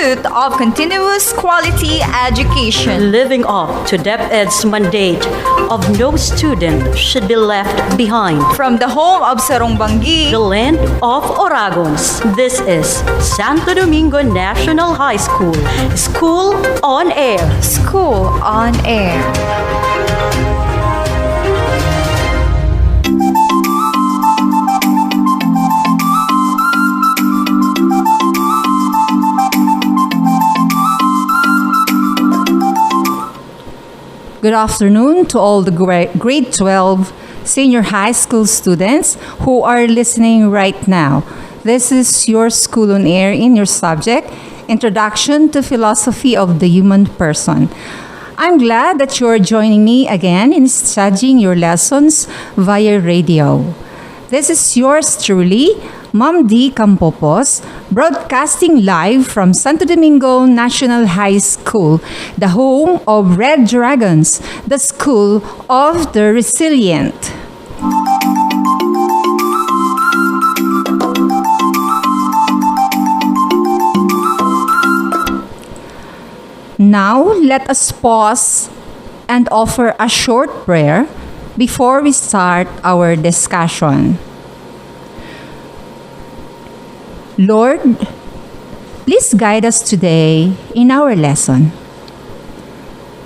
pursuit of continuous quality education. Living up to DepEd's mandate of no student should be left behind. From the home of Sarongbangi, The land of Oragons. This is Santo Domingo National High School. School on Air. School on Air. Good afternoon to all the grade 12 senior high school students who are listening right now. This is your School on Air in your subject, Introduction to Philosophy of the Human Person. I'm glad that you're joining me again in studying your lessons via radio. This is yours truly, Ma'am D. Campopos, broadcasting live from Santo Domingo National High School, the home of Red Dragons, the school of the resilient. Now, let us pause and offer a short prayer before we start our discussion. Lord, please guide us today in our lesson.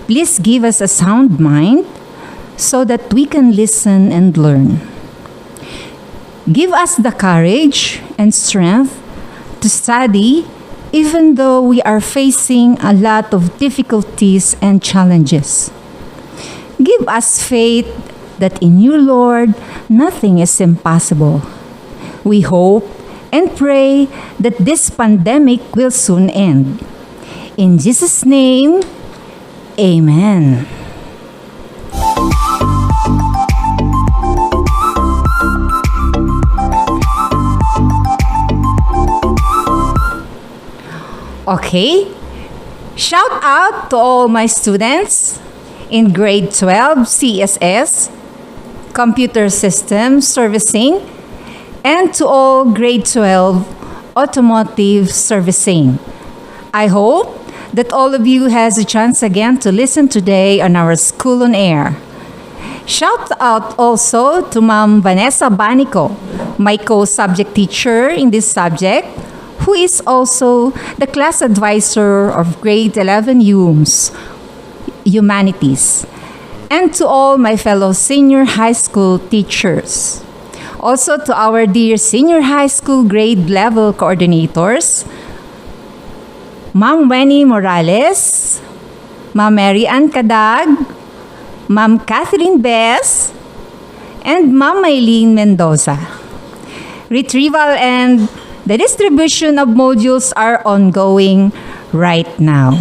Please give us a sound mind so that we can listen and learn. Give us the courage and strength to study even though we are facing a lot of difficulties and challenges. Give us faith that in you, Lord, nothing is impossible. We hope and pray that this pandemic will soon end. In Jesus' name, Amen. Okay, shout out to all my students in grade 12 CSS, Computer Systems Servicing, and to all grade 12 automotive servicing. I hope that all of you has a chance again to listen today on our School on Air. Shout out also to Ma'am Vanessa Banico, my co-subject teacher in this subject, who is also the class advisor of grade 11 Humanities, and to all my fellow senior high school teachers. Also to our dear senior high school grade level coordinators, Ma'am Wenny Morales, Ma'am Mary Ann Cadag, Ma'am Catherine Bess, and Ma'am Maylene Mendoza. Retrieval and the distribution of modules are ongoing right now.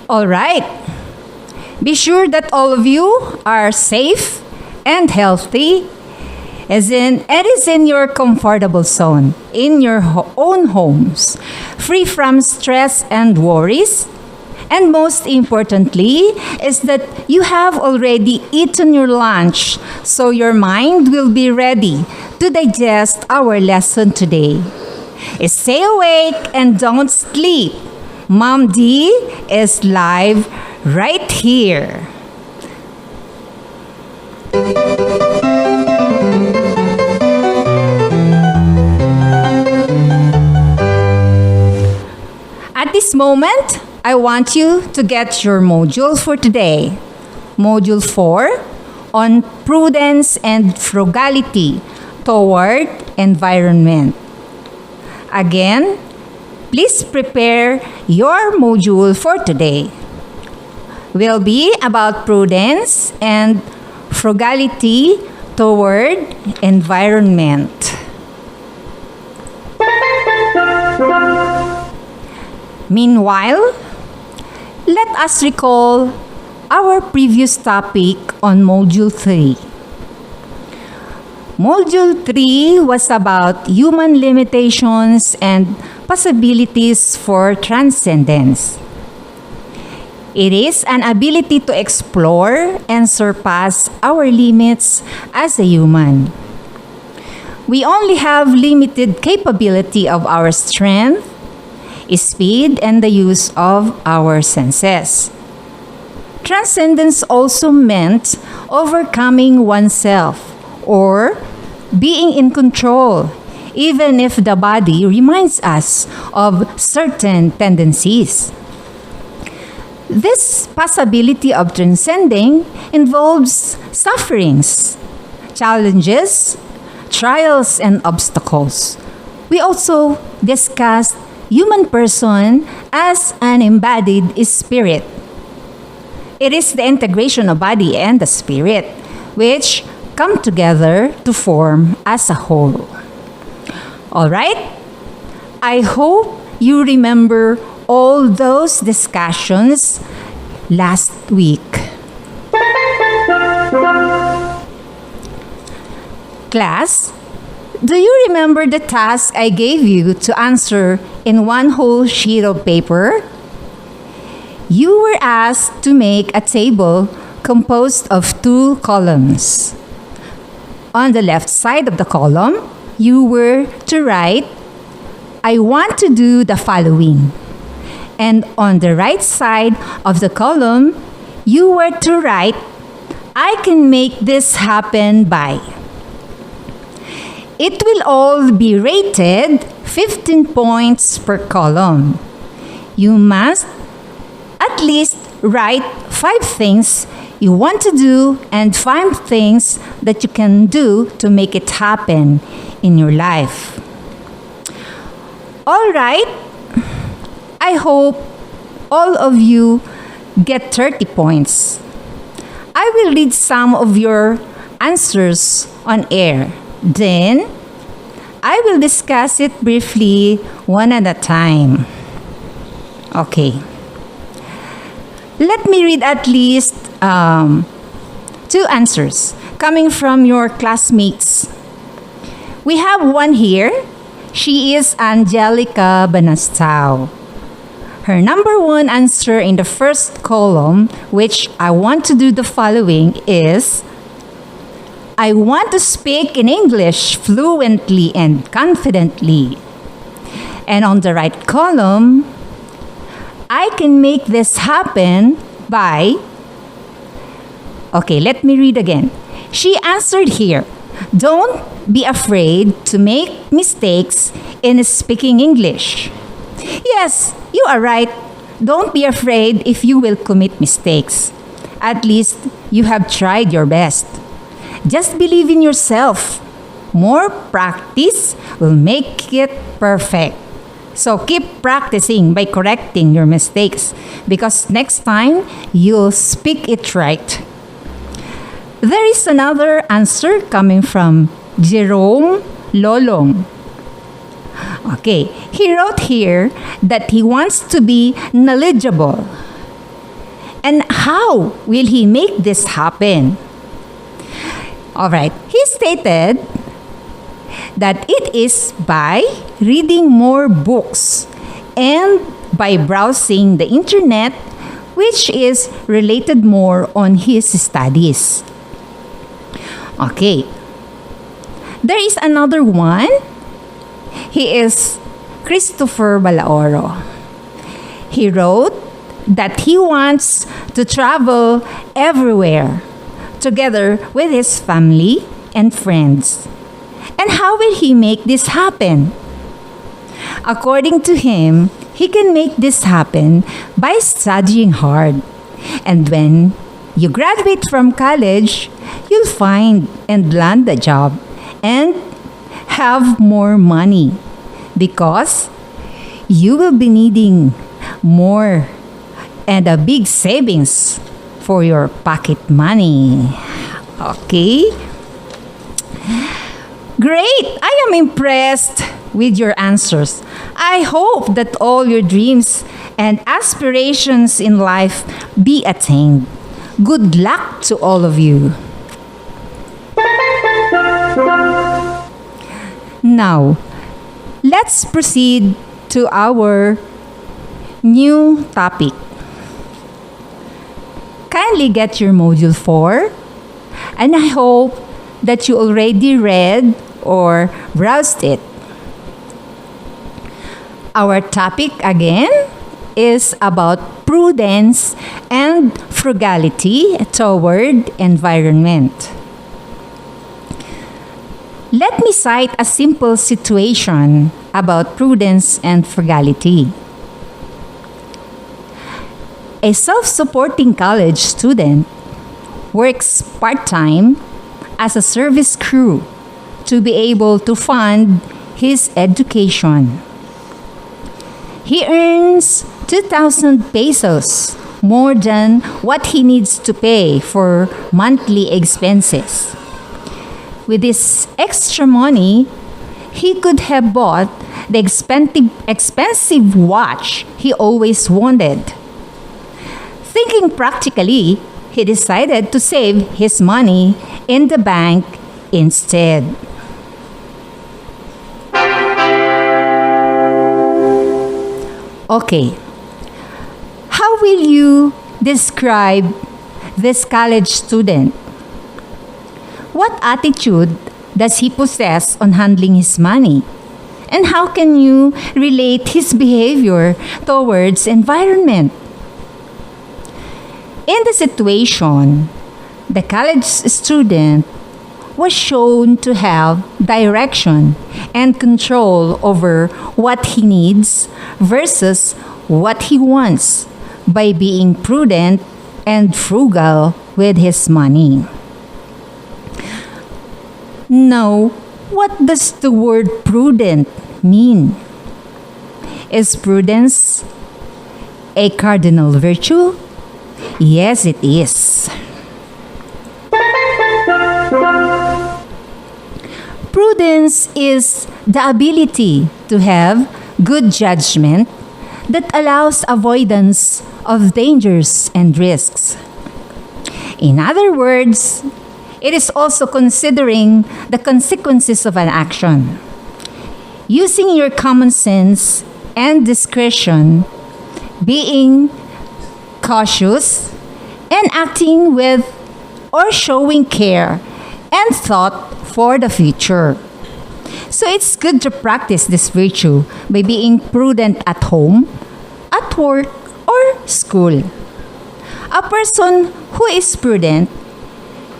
All right. Be sure that all of you are safe and healthy, as in it is in your comfortable zone, in your own homes, free from stress and worries. And most importantly is that you have already eaten your lunch, so your mind will be ready to digest our lesson today. Stay awake and don't sleep. Mom D is live right here. At this moment, I want you to get your module for today. Module 4 on Prudence and Frugality toward environment. Again, please prepare your module for today. Will be about prudence and frugality toward environment. Meanwhile, let us recall our previous topic on Module 3. Module 3 was about human limitations and possibilities for transcendence. It is an ability to explore and surpass our limits as a human. We only have limited capability of our strength, speed, and the use of our senses. Transcendence also meant overcoming oneself or being in control, even if the body reminds us of certain tendencies. This possibility of transcending involves sufferings, challenges, trials, and obstacles. We also discussed human person as an embodied spirit. It is the integration of body and the spirit, which come together to form as a whole. All right? I hope you remember all those discussions last week. Class, do you remember the task I gave you to answer in one whole sheet of paper? You were asked to make a table composed of 2 columns. On the left side of the column, you were to write, I want to do the following. And on the right side of the column, you were to write, I can make this happen by. It will all be rated 15 points per column. You must at least write 5 things you want to do and 5 things that you can do to make it happen in your life. All right. I hope all of you get 30 points. I will read some of your answers on air. Then, I will discuss it briefly one at a time. Okay. Let me read at least 2 answers coming from your classmates. We have one here. She is Angelica Banastao. Her number 1 answer in the first column, which I want to do the following, is I want to speak in English fluently and confidently. And on the right column, I can make this happen by... Okay, let me read again. She answered here, don't be afraid to make mistakes in speaking English. Yes, you are right. Don't be afraid if you will commit mistakes. At least you have tried your best. Just believe in yourself. More practice will make it perfect. So keep practicing by correcting your mistakes because next time you'll speak it right. There is another answer coming from Jerome Lolong. Okay, he wrote here that he wants to be knowledgeable. And how will he make this happen? Alright, he stated that it is by reading more books and by browsing the internet, which is related more on his studies. Okay, there is another one. He is Christopher Balaoro. He wrote that he wants to travel everywhere together with his family and friends. And how will he make this happen? According to him, he can make this happen by studying hard. And when you graduate from college, you'll find and land a job and have more money because you will be needing more and a big savings for your pocket money. Okay? Great! I am impressed with your answers. I hope that all your dreams and aspirations in life be attained. Good luck to all of you. Now, let's proceed to our new topic. kindly get your Module 4, and I hope that you already read or browsed it. Our topic again is about prudence and frugality toward environment. Let me cite a simple situation about prudence and frugality. A self-supporting college student works part-time as a service crew to be able to fund his education. He earns 2,000 pesos, more than what he needs to pay for monthly expenses. With this extra money, he could have bought the expensive watch he always wanted. Thinking practically, he decided to save his money in the bank instead. Okay, how will you describe this college student? What attitude does he possess on handling his money? And how can you relate his behavior towards environment? In the situation, the college student was shown to have direction and control over what he needs versus what he wants by being prudent and frugal with his money. Now, what does the word prudent mean? Is prudence a cardinal virtue? Yes, it is. Prudence is the ability to have good judgment that allows avoidance of dangers and risks. In other words, it is also considering the consequences of an action, using your common sense and discretion, being cautious, and acting with or showing care and thought for the future. So it's good to practice this virtue by being prudent at home, at work, or school. A person who is prudent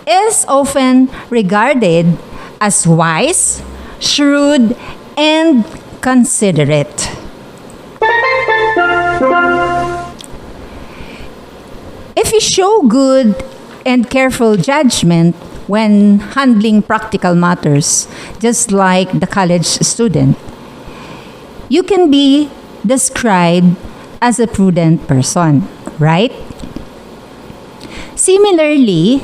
is often regarded as wise, shrewd, and considerate. If you show good and careful judgment when handling practical matters, just like the college student, you can be described as a prudent person, right? Similarly,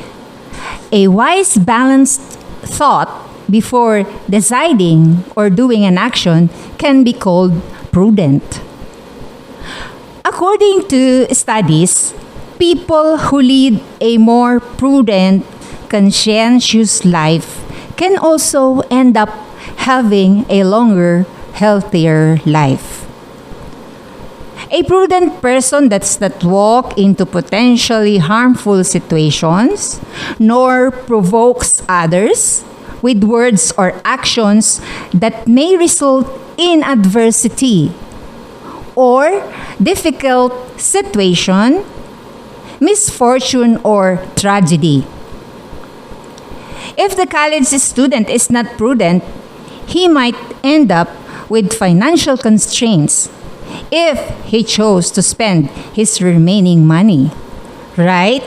a wise, balanced thought before deciding or doing an action can be called prudent. According to studies, people who lead a more prudent, conscientious life can also end up having a longer, healthier life. A prudent person does not walk into potentially harmful situations, nor provokes others with words or actions that may result in adversity or difficult situation, misfortune, or tragedy. If the college student is not prudent, he might end up with financial constraints if he chose to spend his remaining money, right?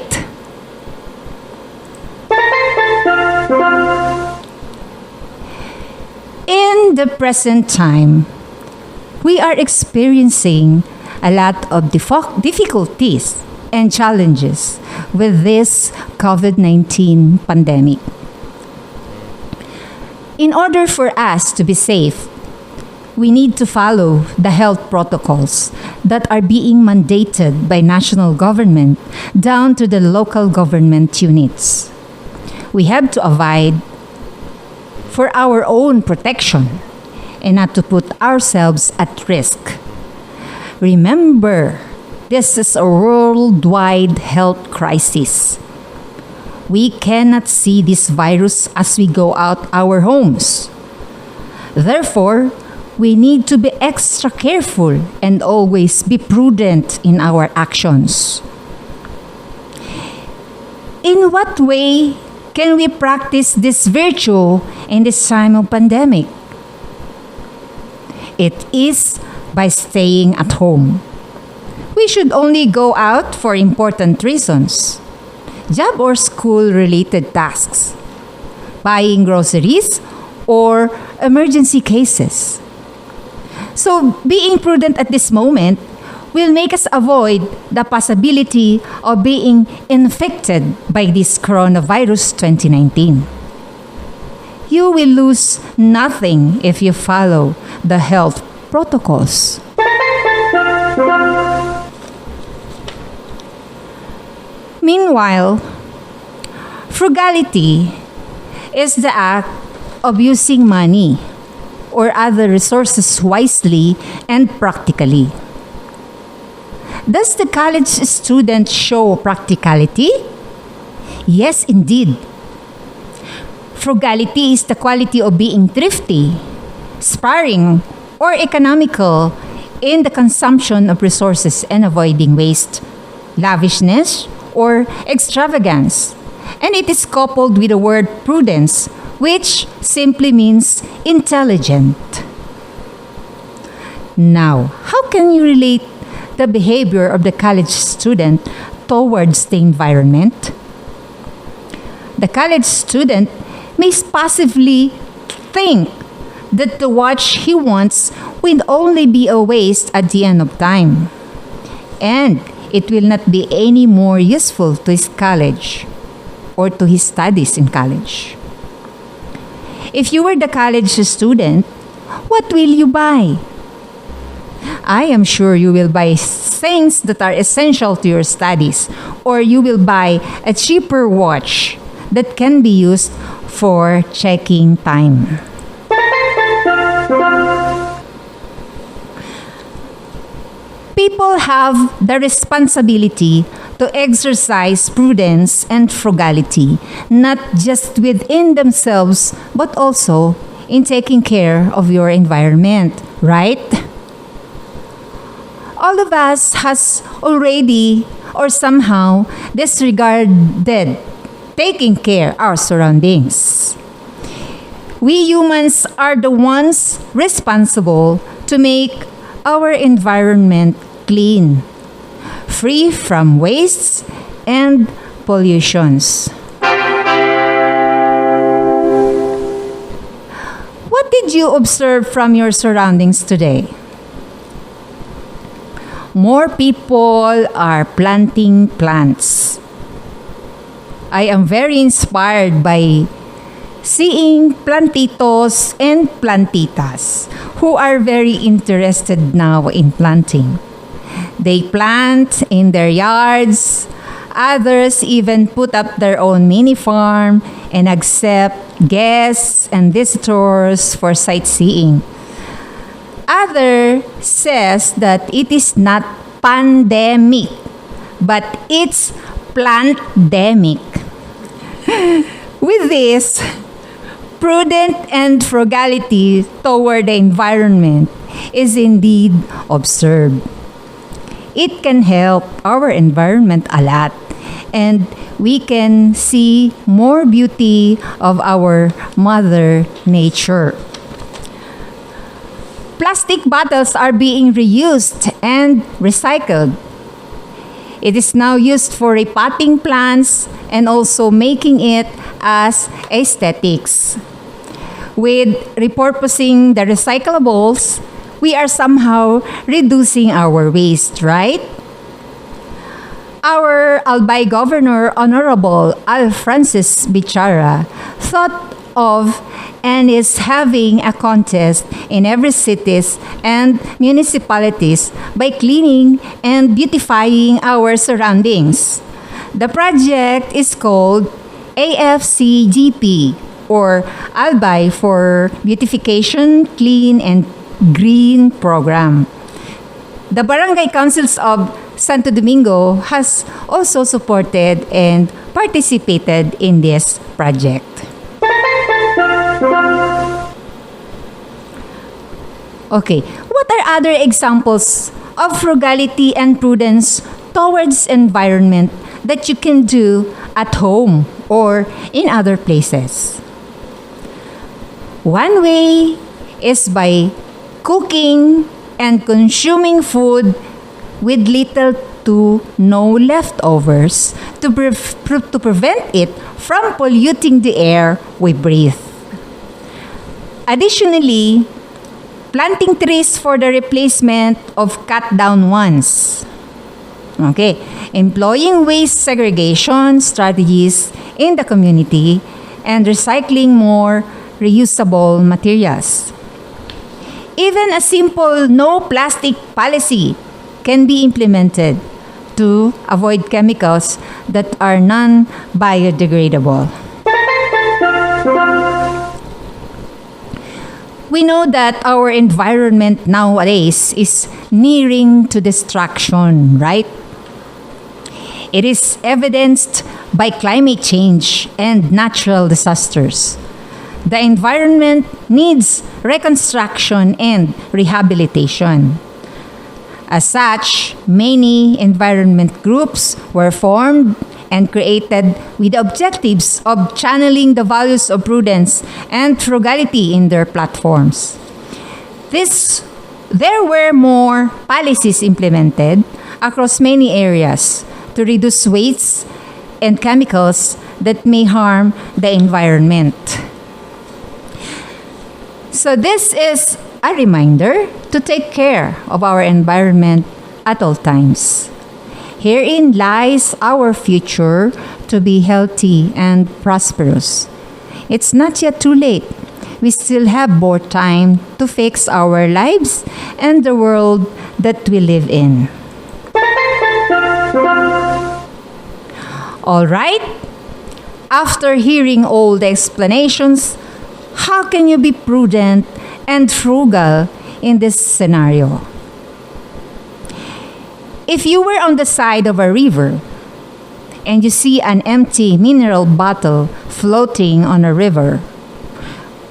In the present time, we are experiencing a lot of difficulties and challenges with this COVID-19 pandemic. In order for us to be safe, we need to follow the health protocols that are being mandated by national government down to the local government units. We have to avoid for our own protection and not to put ourselves at risk. Remember This is a worldwide health crisis. We cannot see this virus as we go out our homes. Therefore, we need to be extra careful and always be prudent in our actions. In what way can we practice this virtue in this time of pandemic? It is by staying at home. We should only go out for important reasons, job or school-related tasks, buying groceries, or emergency cases. So, being prudent at this moment will make us avoid the possibility of being infected by this coronavirus 2019. You will lose nothing if you follow the health protocols. Meanwhile, frugality is the act of using money or other resources wisely and practically. Does the college student show practicality? Yes, indeed. Frugality is the quality of being thrifty, sparing, or economical in the consumption of resources and avoiding waste, lavishness, or extravagance. And it is coupled with the word prudence, which simply means intelligent. Now, how can you relate the behavior of the college student towards the environment? The college student may passively think that the watch he wants will only be a waste at the end of time, and it will not be any more useful to his college or to his studies in college. If you were the college student, what will you buy? I am sure you will buy things that are essential to your studies, or you will buy a cheaper watch that can be used for checking time. People have the responsibility to exercise prudence and frugality, not just within themselves, but also in taking care of your environment, right? All of us has already or somehow disregarded taking care of our surroundings. We humans are the ones responsible to make our environment clean, free from wastes and pollutions. What did you observe from your surroundings today? More people are planting plants. I am very inspired by seeing plantitos and plantitas who are very interested now in planting. They plant in their yards. Others even put up their own mini farm and accept guests and visitors for sightseeing. Other says that it is not pandemic, but it's plantdemic. With this, prudent and frugality toward the environment is indeed observed. It can help our environment a lot, and we can see more beauty of our Mother Nature. Plastic bottles are being reused and recycled. It is now used for repotting plants and also making it as aesthetics. With repurposing the recyclables, we are somehow reducing our waste, right? Our Albay Governor, Honorable Al Francis Bichara, thought of and is having a contest in every cities and municipalities by cleaning and beautifying our surroundings. The project is called AFCGP, or Albay for Beautification, Clean and Green Program. The barangay councils of Santo Domingo has also supported and participated in this project. Okay, what are other examples of frugality and prudence towards environment that you can do at home or in other places? One way is by cooking and consuming food with little to no leftovers to prevent it from polluting the air we breathe. Additionally, planting trees for the replacement of cut down ones. Okay, employing waste segregation strategies in the community and recycling more reusable materials. Even a simple no plastic policy can be implemented to avoid chemicals that are non-biodegradable. We know that our environment nowadays is nearing to destruction, right? It is evidenced by climate change and natural disasters. The environment needs reconstruction and rehabilitation. As such, many environment groups were formed and created with the objectives of channeling the values of prudence and frugality in their platforms. There were more policies implemented across many areas to reduce waste and chemicals that may harm the environment. So this is a reminder to take care of our environment at all times. Herein lies our future to be healthy and prosperous. It's not yet too late. We still have more time to fix our lives and the world that we live in. All right? After hearing all the explanations, how can you be prudent and frugal in this scenario? If you were on the side of a river and you see an empty mineral bottle floating on a river,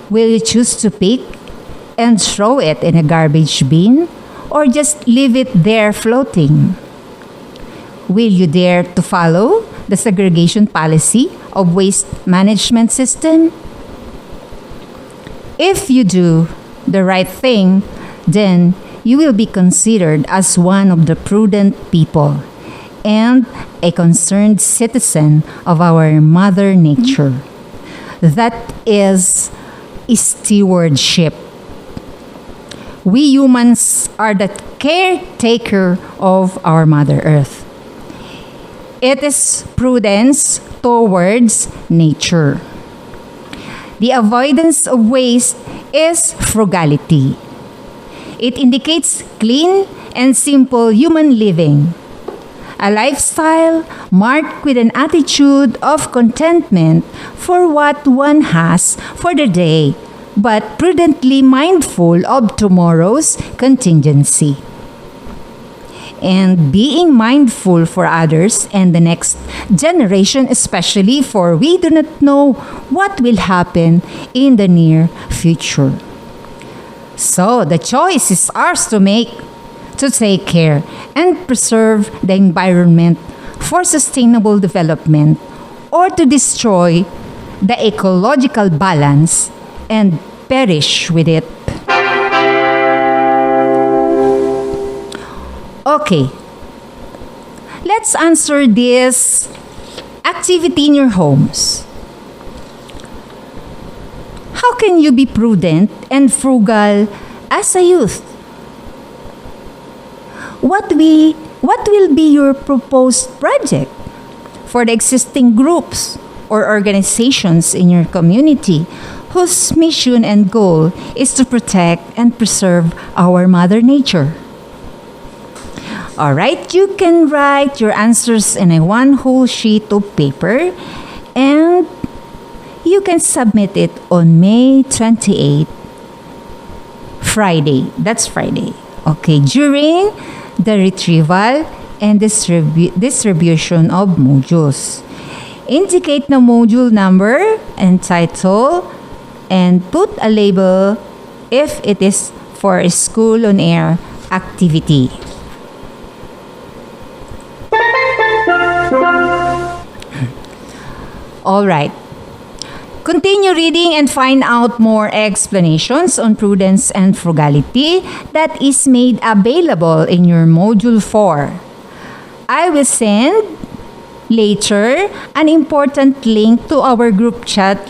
will you choose to pick and throw it in a garbage bin or just leave it there floating? Will you dare to follow the segregation policy of waste management system? If you do the right thing, then you will be considered as one of the prudent people and a concerned citizen of our Mother Nature. That is stewardship. We humans are the caretaker of our Mother Earth. It is prudence towards nature. The avoidance of waste is frugality. It indicates clean and simple human living, a lifestyle marked with an attitude of contentment for what one has for the day, but prudently mindful of tomorrow's contingency. And being mindful for others and the next generation, especially, for we do not know what will happen in the near future. So the choice is ours to make, to take care and preserve the environment for sustainable development, or to destroy the ecological balance and perish with it. Okay, let's answer this activity in your homes. How can you be prudent and frugal as a youth? What will be your proposed project for the existing groups or organizations in your community whose mission and goal is to protect and preserve our Mother Nature? All right, you can write your answers in a one whole sheet of paper and you can submit it on May 28, Friday. That's Friday. Okay, during the retrieval and distribution of modules. Indicate the module number and title and put a label if it is for a school on air activity. All right. Continue reading and find out more explanations on prudence and frugality that is made available in your Module 4. I will send later an important link to our group chat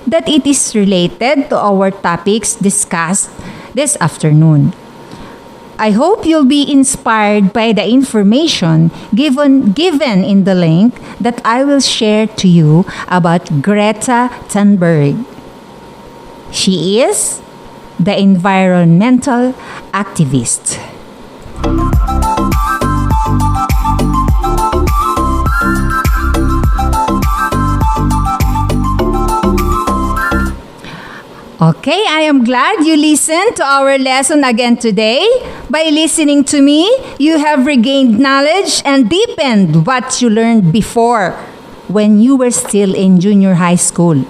that it is related to our topics discussed this afternoon. I hope you'll be inspired by the information given in the link that I will share to you about Greta Thunberg. She is the environmental activist. Okay, I am glad you listened to our lesson again today. By listening to me, you have regained knowledge and deepened what you learned before when you were still in junior high school.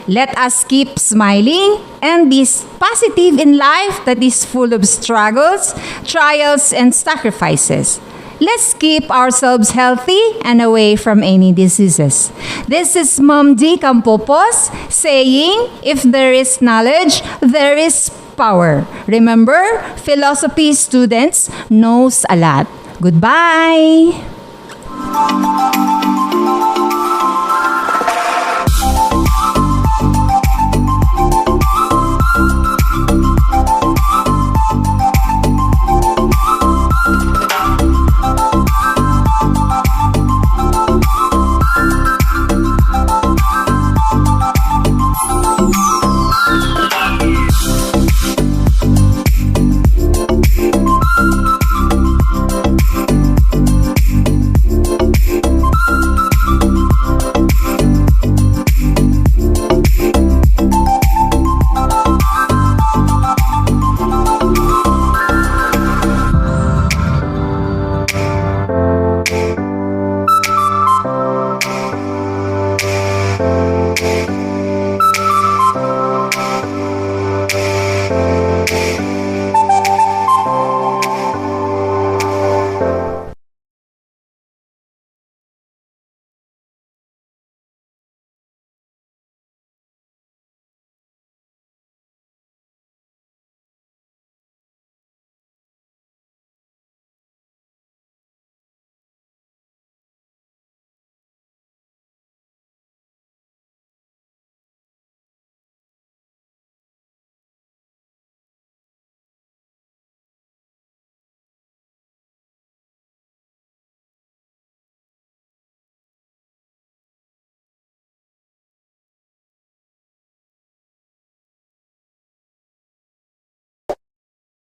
Let us keep smiling and be positive in life that is full of struggles, trials, and sacrifices. Let's keep ourselves healthy and away from any diseases. This is Mom D. Campopos saying, if there is knowledge, there is power. Remember, philosophy students knows a lot. Goodbye!